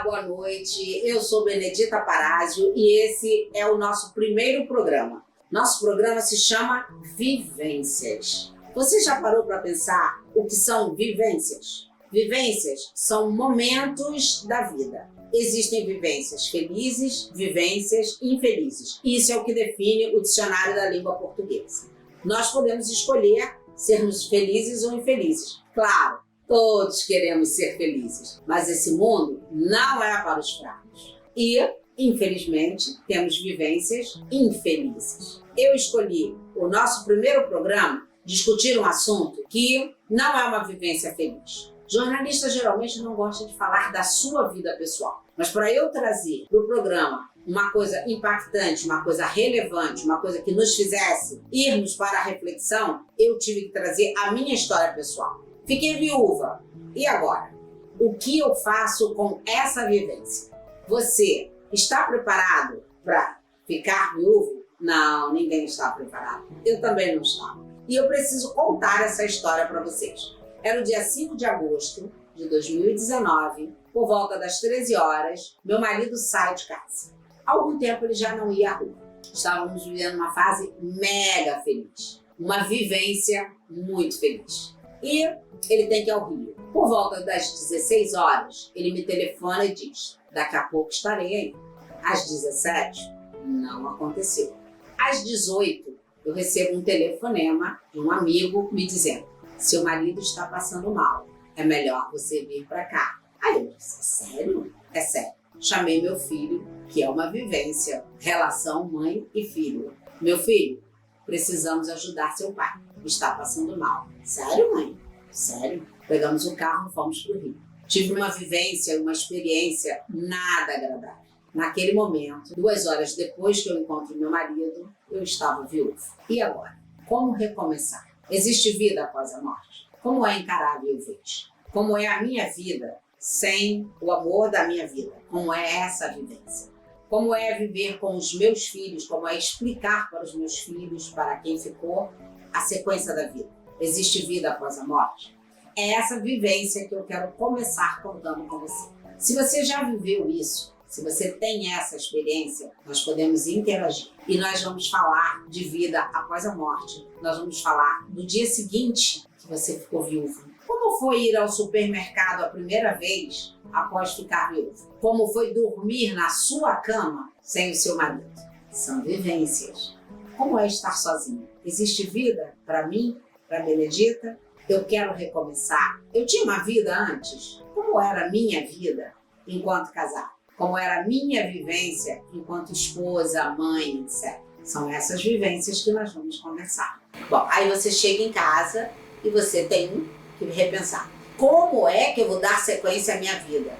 boa noite. Eu sou Benedita Parazio e esse é o nosso primeiro programa. Nosso programa se chama Vivências. Você já parou para pensar o que são vivências? Vivências são momentos da vida. Existem vivências felizes, vivências infelizes. Isso é o que define o dicionário da língua portuguesa. Nós podemos escolher sermos felizes ou infelizes. Claro, todos queremos ser felizes, mas esse mundo não é para os fracos. E, infelizmente, temos vivências infelizes. Eu escolhi o nosso primeiro programa discutir um assunto que não é uma vivência feliz. Jornalistas geralmente não gostam de falar da sua vida pessoal, mas para eu trazer para o programa uma coisa impactante, uma coisa relevante, uma coisa que nos fizesse irmos para a reflexão, eu tive que trazer a minha história pessoal. Fiquei viúva. E agora? O que eu faço com essa vivência? Você está preparado para ficar viúvo? Não, ninguém está preparado. Eu também não estava. E eu preciso contar essa história para vocês. Era o dia 5 de agosto de 2019, por volta das 13 horas, meu marido sai de casa. Há algum tempo ele já não ia à rua. Estávamos vivendo uma fase mega feliz, uma vivência muito feliz. E ele tem que ir ao Rio. Por volta das 16 horas, ele me telefona e diz: daqui a pouco estarei aí. Às 17, não aconteceu. Às 18, eu recebo um telefonema de um amigo me dizendo: seu marido está passando mal, é melhor você vir para cá. Aí eu disse: sério? É sério. Chamei meu filho, que é uma vivência, relação mãe e filho. Meu filho, precisamos ajudar seu pai, está passando mal. Sério, mãe? Sério. Pegamos o carro e fomos para o Rio. Tive uma vivência, uma experiência nada agradável. Naquele momento, 2 horas depois que eu encontro meu marido, eu estava viúva. E agora? Como recomeçar? Existe vida após a morte? Como é encarar a viuvez? Como é a minha vida sem o amor da minha vida? Como é essa vivência? Como é viver com os meus filhos? Como é explicar para os meus filhos, para quem ficou, a sequência da vida? Existe vida após a morte? É essa vivência que eu quero começar contando com você. Se você já viveu isso, se você tem essa experiência, nós podemos interagir. E nós vamos falar de vida após a morte. Nós vamos falar do dia seguinte que você ficou viúvo. Como foi ir ao supermercado a primeira vez após ficar viúvo? Como foi dormir na sua cama sem o seu marido? São vivências. Como é estar sozinha? Existe vida para mim, para Benedita? Eu quero recomeçar. Eu tinha uma vida antes. Como era a minha vida enquanto casada? Como era a minha vivência enquanto esposa, mãe, etc. São essas vivências que nós vamos conversar. Bom, aí você chega em casa e você tem que repensar. Como é que eu vou dar sequência à minha vida?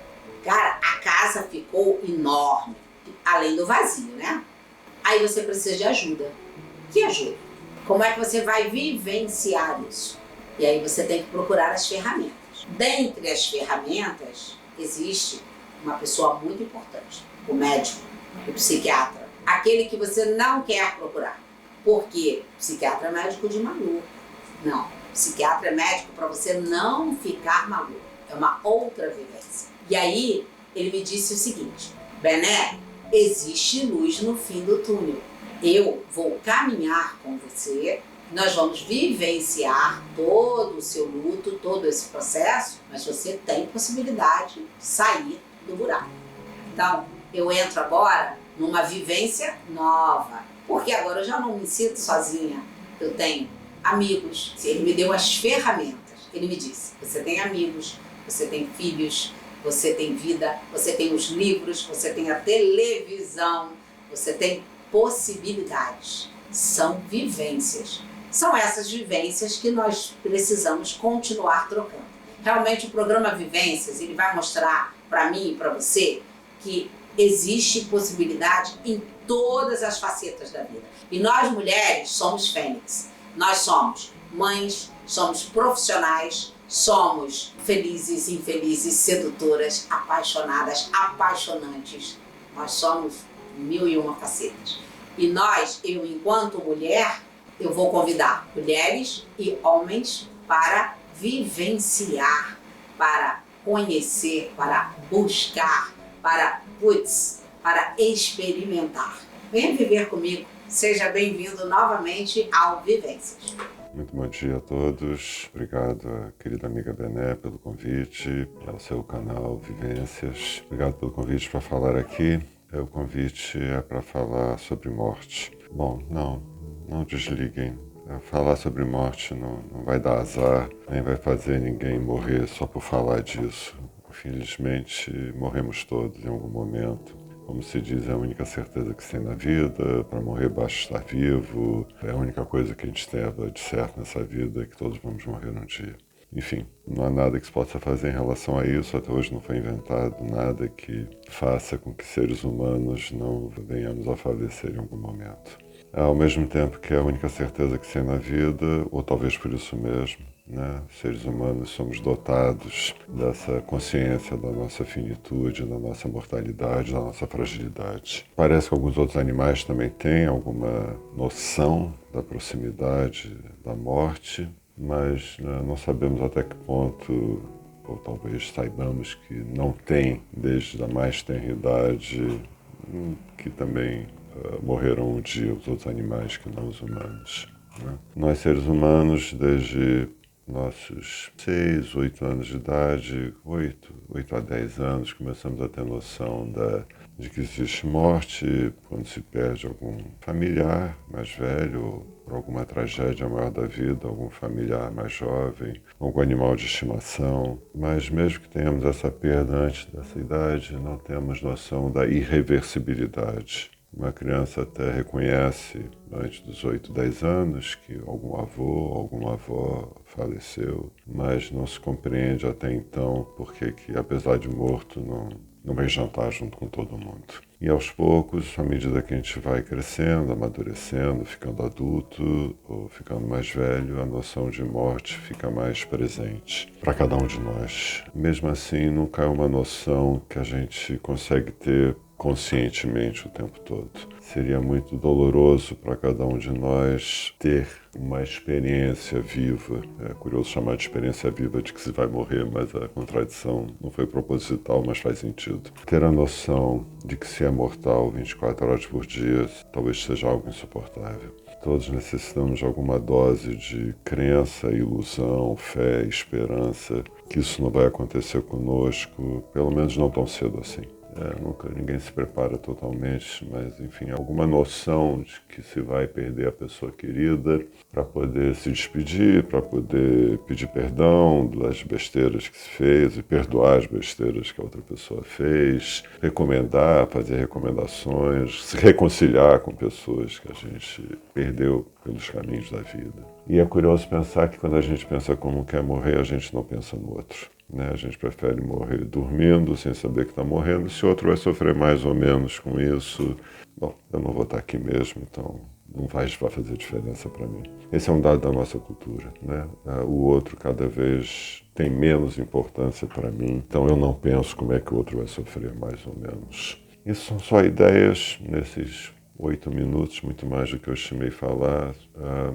Cara, a casa ficou enorme, além do vazio, né? Aí você precisa de ajuda. Que ajuda? Como é que você vai vivenciar isso? E aí você tem que procurar as ferramentas. Dentre as ferramentas, existe uma pessoa muito importante, o médico, o psiquiatra, aquele que você não quer procurar, porque psiquiatra é médico de maluco. Não, psiquiatra é médico para você não ficar maluco, é uma outra vivência. E aí ele me disse o seguinte: Bené, existe luz no fim do túnel, eu vou caminhar com você, nós vamos vivenciar todo o seu luto, todo esse processo, mas você tem possibilidade de sair do buraco. Então, eu entro agora numa vivência nova, porque agora eu já não me sinto sozinha. Eu tenho amigos. Ele me deu as ferramentas. Ele me disse: você tem amigos, você tem filhos, você tem vida, você tem os livros, você tem a televisão, você tem possibilidades. São vivências. São essas vivências que nós precisamos continuar trocando. Realmente o programa Vivências, ele vai mostrar para mim e para você que existe possibilidade em todas as facetas da vida. E nós mulheres somos fênix. Nós somos mães, somos profissionais, somos felizes, infelizes, sedutoras, apaixonadas, apaixonantes. Nós somos 1001 facetas. E nós, eu enquanto mulher, eu vou convidar mulheres e homens para vivenciar, para conhecer, para buscar, para experimentar. Venha viver comigo. Seja bem-vindo novamente ao Vivências. Muito bom dia a todos. Obrigado, querida amiga Bené, pelo convite, ao seu canal Vivências. Obrigado pelo convite para falar aqui. O convite é para falar sobre morte. Bom, não desliguem. Falar sobre morte não vai dar azar, nem vai fazer ninguém morrer só por falar disso. Infelizmente, morremos todos em algum momento. Como se diz, é a única certeza que se tem na vida. Para morrer basta estar vivo. É a única coisa que a gente tem de certo nessa vida, é que todos vamos morrer um dia. Enfim, não há nada que se possa fazer em relação a isso. Até hoje não foi inventado nada que faça com que seres humanos não venhamos a falecer em algum momento. Ao mesmo tempo que é a única certeza que se tem na vida, ou talvez por isso mesmo, né? Seres humanos somos dotados dessa consciência da nossa finitude, da nossa mortalidade, da nossa fragilidade. Parece que alguns outros animais também têm alguma noção da proximidade da morte, mas né, não sabemos até que ponto, ou talvez saibamos que não tem, desde a mais tenra idade, que também morreram um dia os outros animais que não os humanos. Né? Nós, seres humanos, desde nossos 6, 8 anos de idade, 8 a 10 anos, começamos a ter noção de que existe morte quando se perde algum familiar mais velho, ou por alguma tragédia maior da vida, algum familiar mais jovem, algum animal de estimação. Mas mesmo que tenhamos essa perda antes dessa idade, não temos noção da irreversibilidade. Uma criança até reconhece, antes dos 8, 10 anos, que algum avô, alguma avó faleceu, mas não se compreende até então porque que, apesar de morto, não vem jantar junto com todo mundo. E aos poucos, à medida que a gente vai crescendo, amadurecendo, ficando adulto ou ficando mais velho, a noção de morte fica mais presente para cada um de nós. Mesmo assim, nunca é uma noção que a gente consegue ter conscientemente o tempo todo. Seria muito doloroso para cada um de nós ter uma experiência viva. É curioso chamar de experiência viva de que se vai morrer, mas a contradição não foi proposital, mas faz sentido. Ter a noção de que se é mortal 24 horas por dia talvez seja algo insuportável. Todos necessitamos de alguma dose de crença, ilusão, fé, esperança, que isso não vai acontecer conosco, pelo menos não tão cedo assim. Nunca ninguém se prepara totalmente, mas enfim, alguma noção de que se vai perder a pessoa querida para poder se despedir, para poder pedir perdão das besteiras que se fez e perdoar as besteiras que a outra pessoa fez, recomendar, fazer recomendações, se reconciliar com pessoas que a gente perdeu pelos caminhos da vida. E é curioso pensar que quando a gente pensa como quer morrer, a gente não pensa no outro. Né? A gente prefere morrer dormindo, sem saber que está morrendo. Se o outro vai sofrer mais ou menos com isso, bom, eu não vou estar aqui mesmo, então não vai fazer diferença para mim. Esse é um dado da nossa cultura. Né? O outro cada vez tem menos importância para mim, então eu não penso como é que o outro vai sofrer mais ou menos. Isso são só ideias nesses 8 minutos, muito mais do que eu estimei falar,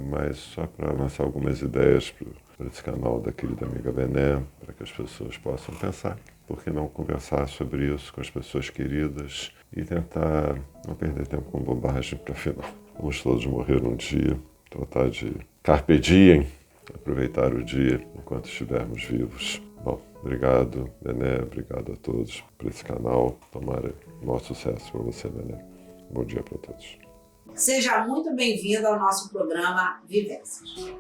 mas só para lançar algumas ideias para esse canal da querida amiga Bené, para que as pessoas possam pensar. Por que não conversar sobre isso com as pessoas queridas e tentar não perder tempo com bobagem para afinal. Vamos todos morrer um dia, tratar de carpe diem, aproveitar o dia enquanto estivermos vivos. Bom, obrigado, Bené, obrigado a todos por esse canal. Tomara o maior sucesso para você, Bené. Bom dia para todos. Seja muito bem-vindo ao nosso programa Vivências.